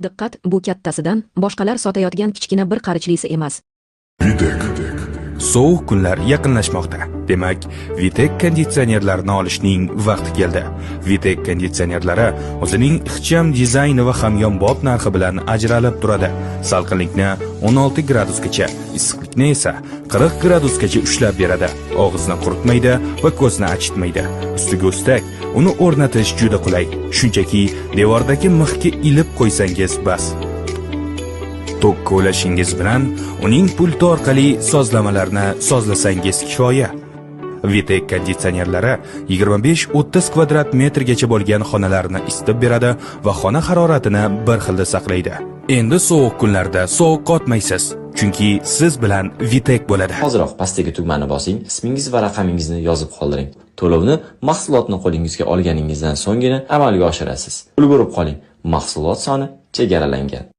Diqqat, bu kattasidan, boshqalar sotayotgan kichkina bir qarichlisi emas. Vitek. Sovuq kunlar yaqinlashmoqda. Demak, Vitek konditsionerlarini olishning vaqti keldi. Vitek konditsionerlari o'zining ixcham dizayni va hamyonbop narxi bilan ajralib turadi. Salqinlikni 16 gradusgacha, issiqlikni esa 40 gradusgacha ushlab beradi. Og'izni quritmaydi va ko'zni achitmaydi. Ustiga ustak, uni o'rnatish juda qulay. Shunchaki devordagi mixga ilib qo'ysangiz bas. Tokka ulashingiz bilan uning pulti orqali sozlamalarni sozlasangiz kifoya. Vitek konditsionerlari 25-30 kvadrat metrgacha bo'lgan xonalarni isitib beradi va xona haroratini bir xilda saqlaydi. Endi sovuq kunlarda sovuq qotmaysiz, chunki siz bilan Vitek bo'ladi. Hoziroq pastdagi tugmani bosing, ismingiz va raqamingizni yozib qoldiring. To'lovni mahsulotni qo'lingizga olganingizdan so'nggina amalga oshirasiz. Ulgurib qoling, mahsulot soni chegaralangan.